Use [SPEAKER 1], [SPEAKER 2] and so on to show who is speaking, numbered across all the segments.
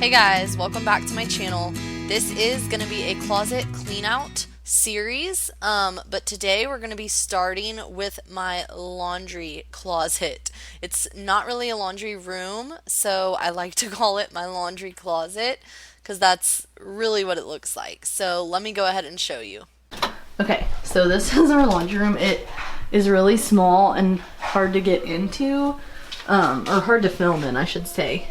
[SPEAKER 1] Hey guys, welcome back to my channel. This is going to be a closet clean out series, but today we're going to be starting with my laundry closet. It's not really a laundry room, so I like to call it my laundry closet because that's really what it looks like. So let me go ahead and show you.
[SPEAKER 2] Okay, so this is our laundry room. It is really small and hard to get into, or hard to film in, I should say.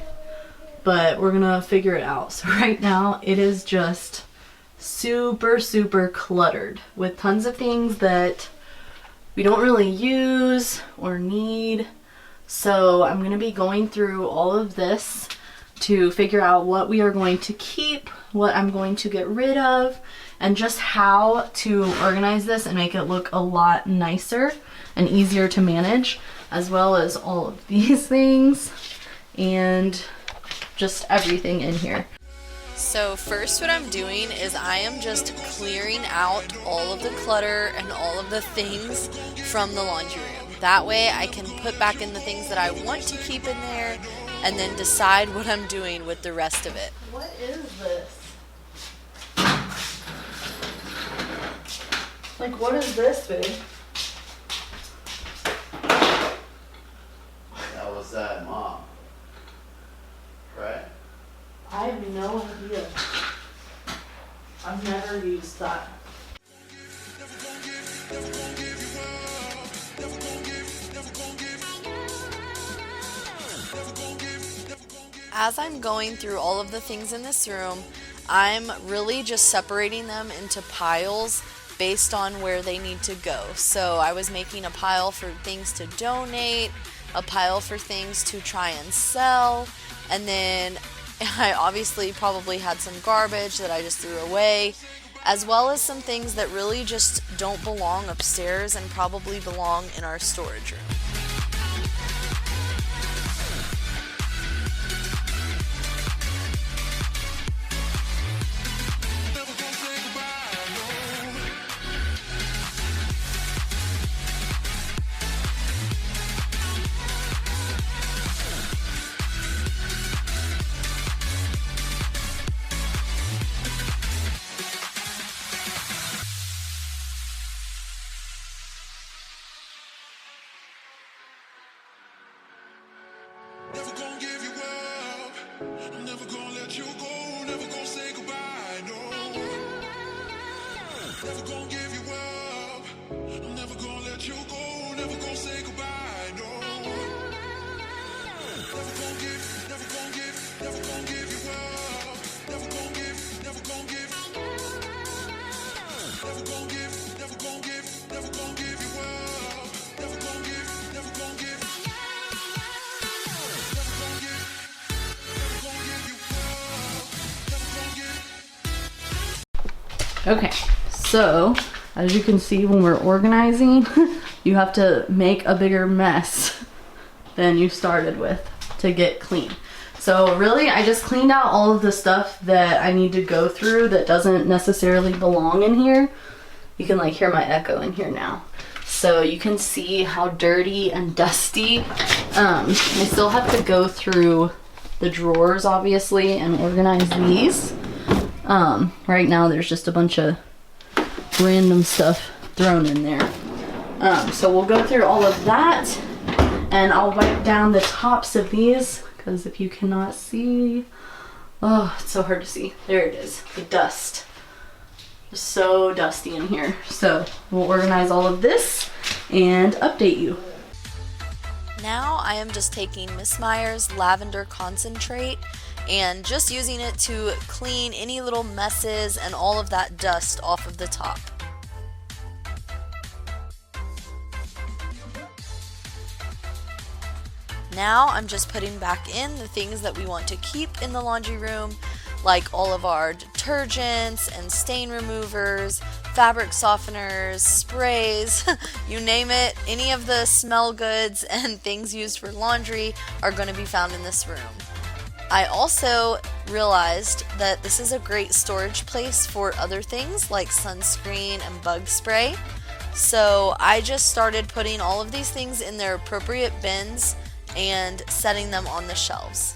[SPEAKER 2] But we're gonna figure it out. So right now it is just super cluttered with tons of things that we don't really use or need. So I'm gonna be going through all of this to figure out what we are going to keep, what I'm going to get rid of, and just how to organize this and make it look a lot nicer and easier to manage, as well as all of these things and just everything in here.
[SPEAKER 1] So first what I'm doing is I am just clearing out all of the clutter and all of the things from the laundry room. That way I can put back in the things that I want to keep in there and then decide what I'm doing with the rest of it.
[SPEAKER 2] What is this? Like, what is this, babe?
[SPEAKER 3] That was that mom. Right?
[SPEAKER 2] I have no idea. I've never used that.
[SPEAKER 1] As I'm going through all of the things in this room, I'm really just separating them into piles based on where they need to go. So I was making a pile for things to donate, a pile for things to try and sell, and then I obviously probably had some garbage that I just threw away, as well as some things that really just don't belong upstairs and probably belong in our storage room.
[SPEAKER 2] Okay, so as you can see, when we're organizing, you have to make a bigger mess than you started with to get clean. So really, I just cleaned out all of the stuff that I need to go through that doesn't necessarily belong in here. You can like hear my echo in here now. So you can see how dirty and dusty. I still have to go through the drawers, obviously, and organize these. Right now there's just a bunch of random stuff thrown in there. So we'll go through all of that, and I'll wipe down the tops of these, because if you cannot see, oh, it's so hard to see. There it is, the dust. Just so dusty in here. So we'll organize all of this and update you.
[SPEAKER 1] Now I am just taking Miss Meyer's lavender concentrate and just using it to clean any little messes and all of that dust off of the top. Now I'm just putting back in the things that we want to keep in the laundry room, like all of our detergents and stain removers, fabric softeners, sprays, you name it. Any of the smell goods and things used for laundry are going to be found in this room. I also realized that this is a great storage place for other things like sunscreen and bug spray. So I just started putting all of these things in their appropriate bins and setting them on the shelves.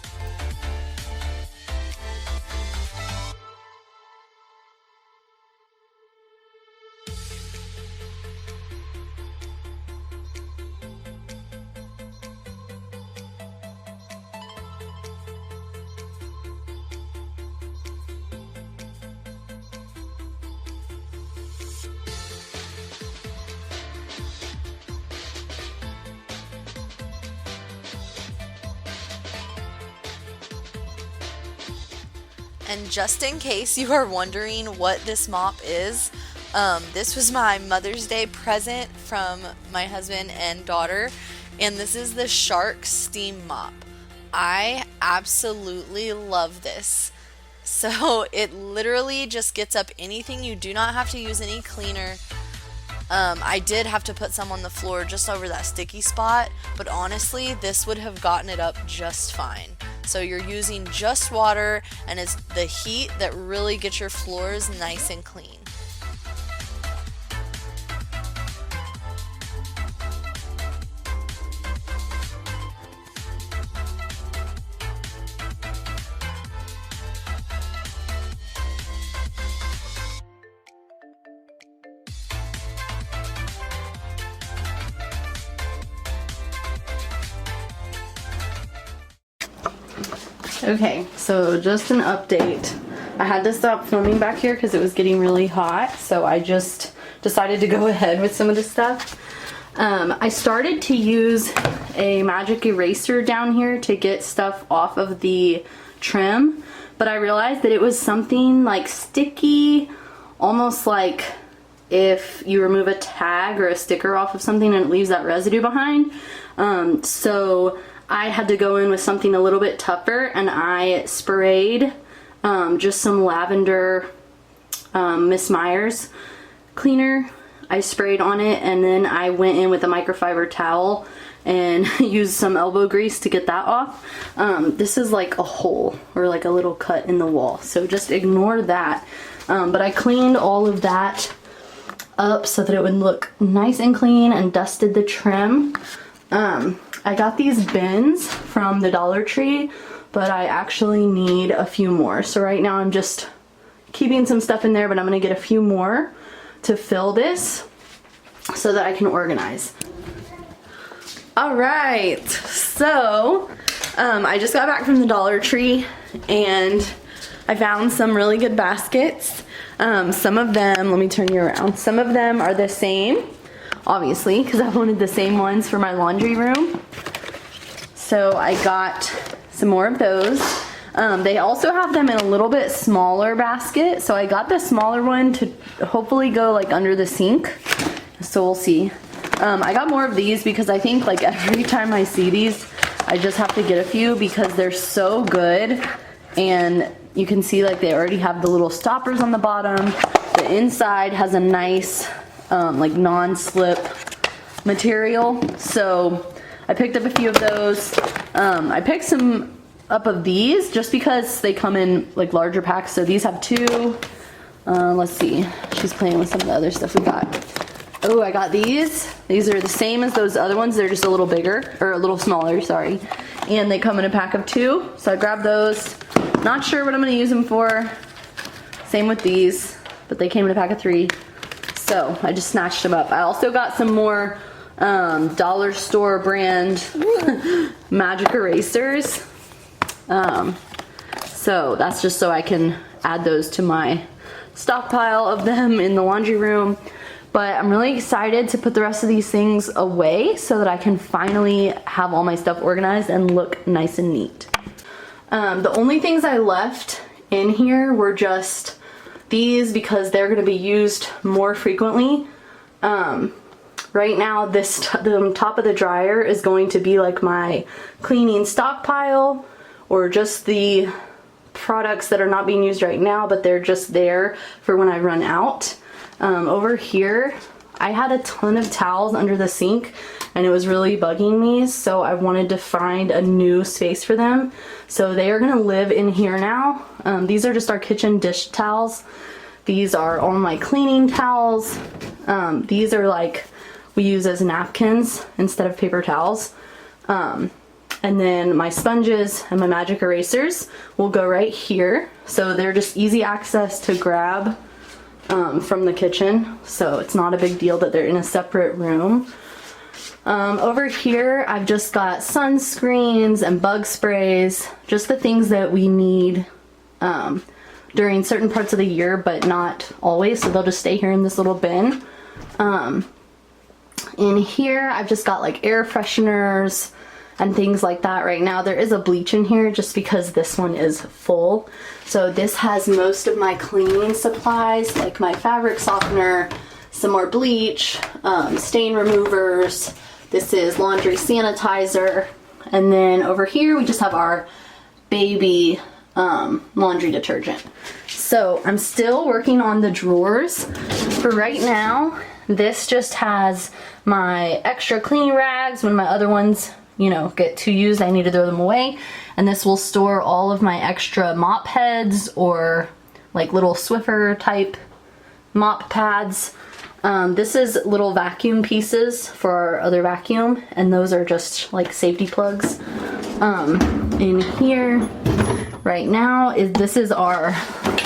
[SPEAKER 1] And just in case you are wondering what this mop is, this was my Mother's Day present from my husband and daughter, and this is the Shark Steam Mop. I absolutely love this. So it literally just gets up anything. You do not have to use any cleaner. I did have to put some on the floor just over that sticky spot, but honestly, this would have gotten it up just fine. So you're using just water, and it's the heat that really gets your floors nice and clean.
[SPEAKER 2] Okay, so just an update. I had to stop filming back here because it was getting really hot, so I just decided to go ahead with some of this stuff. I started to use a magic eraser down here to get stuff off of the trim, but I realized that it was something like sticky, almost like if you remove a tag or a sticker off of something and it leaves that residue behind. So I had to go in with something a little bit tougher, and I sprayed just some lavender Miss Myers cleaner. I sprayed on it, and then I went in with a microfiber towel and used some elbow grease to get that off. This is like a hole or like a little cut in the wall, so just ignore that. But I cleaned all of that up so that it would look nice and clean, and dusted the trim. I got these bins from the Dollar Tree, but I actually need a few more. So right now I'm just keeping some stuff in there, but I'm gonna get a few more to fill this so that I can organize. All right, so I just got back from the Dollar Tree and I found some really good baskets. Some of them, let me turn you around. Some of them are the same, obviously, because I wanted the same ones for my laundry room. So I got some more of those. They also have them in a little bit smaller basket. So I got the smaller one to hopefully go like under the sink. So we'll see. I got more of these because I think like every time I see these, I just have to get a few because they're so good. And you can see like they already have the little stoppers on the bottom. The inside has a nice like non-slip material. So I picked up a few of those. I picked some up of these just because they come in like larger packs. So these have two. Let's see. She's playing with some of the other stuff we got. Oh, I got these. These are the same as those other ones. They're just a little bigger, or a little smaller, sorry. And they come in a pack of 2. So I grabbed those. Not sure what I'm going to use them for. Same with these, but they came in a pack of 3. So I just snatched them up. I also got some more dollar store brand magic erasers. So that's just so I can add those to my stockpile of them in the laundry room. But I'm really excited to put the rest of these things away so that I can finally have all my stuff organized and look nice and neat. The only things I left in here were just these because they're going to be used more frequently. Right now, the top of the dryer is going to be like my cleaning stockpile, or just the products that are not being used right now, but they're just there for when I run out. Over here, I had a ton of towels under the sink and it was really bugging me, so I wanted to find a new space for them. So they are gonna live in here now. These are just our kitchen dish towels. These are all my cleaning towels. These are like, we use as napkins instead of paper towels. And then my sponges and my magic erasers will go right here. So they're just easy access to grab from the kitchen. So it's not a big deal that they're in a separate room. Over here, I've just got sunscreens and bug sprays, just the things that we need during certain parts of the year, but not always. So they'll just stay here in this little bin. In here, I've just got like air fresheners and things like that right now. There is a bleach in here just because this one is full. So this has most of my cleaning supplies, like my fabric softener, some more bleach, stain removers. This is laundry sanitizer. And then over here we just have our baby laundry detergent. So I'm still working on the drawers. For right now, this just has my extra cleaning rags. When my other ones, you know, get too used, I need to throw them away. And this will store all of my extra mop heads or like little Swiffer type mop pads. This is little vacuum pieces for our other vacuum, and those are just like safety plugs. In here right now this is our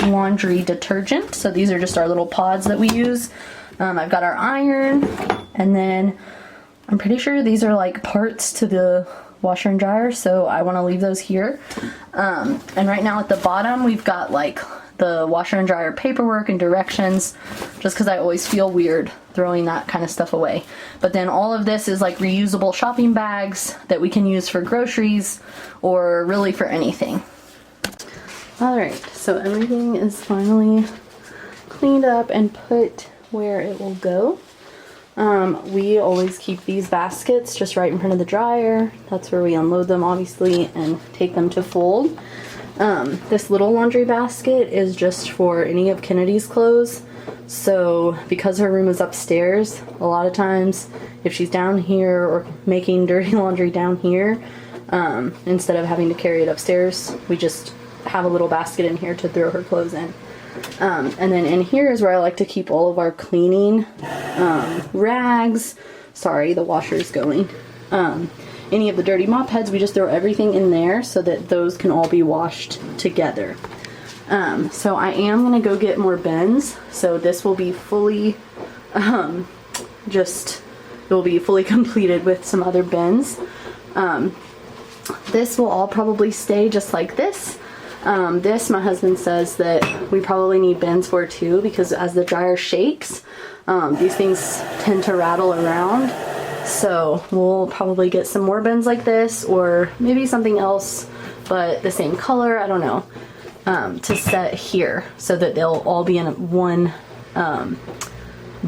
[SPEAKER 2] laundry detergent. So these are just our little pods that we use. I've got our iron, and then I'm pretty sure these are like parts to the washer and dryer, so I want to leave those here. And right now at the bottom we've got like the washer and dryer paperwork and directions, just because I always feel weird throwing that kind of stuff away. But then all of this is like reusable shopping bags that we can use for groceries or really for anything. Alright, so everything is finally cleaned up and put where it will go. We always keep these baskets just right in front of the dryer. That's where we unload them, obviously, and take them to fold. This little laundry basket is just for any of Kennedy's clothes. So because her room is upstairs, a lot of times if she's down here or making dirty laundry down here, instead of having to carry it upstairs, we just have a little basket in here to throw her clothes in. And then in here is where I like to keep all of our cleaning rags. Sorry, the washer's going. Any of the dirty mop heads, we just throw everything in there so that those can all be washed together. So I am going to go get more bins. So this will be fully, it will be fully completed with some other bins. This will all probably stay just like this. This, my husband says that we probably need bins for too, because as the dryer shakes, these things tend to rattle around. So we'll probably get some more bins like this, or maybe something else, but the same color, I don't know, to set here so that they'll all be in one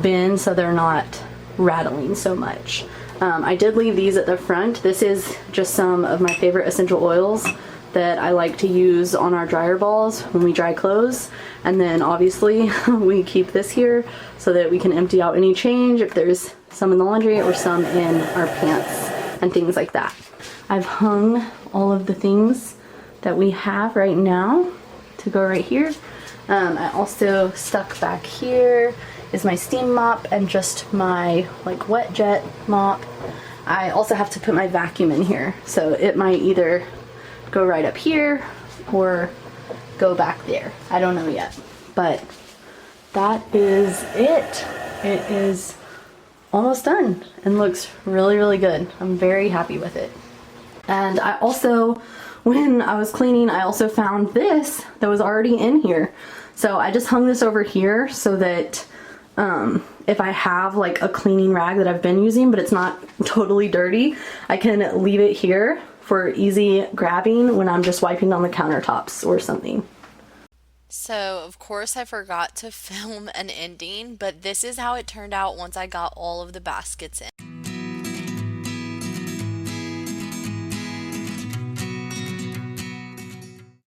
[SPEAKER 2] bin so they're not rattling so much. I did leave these at the front. This is just some of my favorite essential oils that I like to use on our dryer balls when we dry clothes. And then obviously we keep this here so that we can empty out any change if there's some in the laundry or some in our pants and things like that. I've hung all of the things that we have right now to go right here. I also stuck back here is my steam mop and just my like wet jet mop. I also have to put my vacuum in here, so it might either go right up here or go back there. I don't know yet, but that is it. It is almost done and looks really, really good. I'm very happy with it. And I also, when I was cleaning, I also found this that was already in here. So I just hung this over here so that if I have like a cleaning rag that I've been using but it's not totally dirty, I can leave it here for easy grabbing when I'm just wiping down the countertops or something.
[SPEAKER 1] So, of course, I forgot to film an ending, but this is how it turned out once I got all of the baskets in.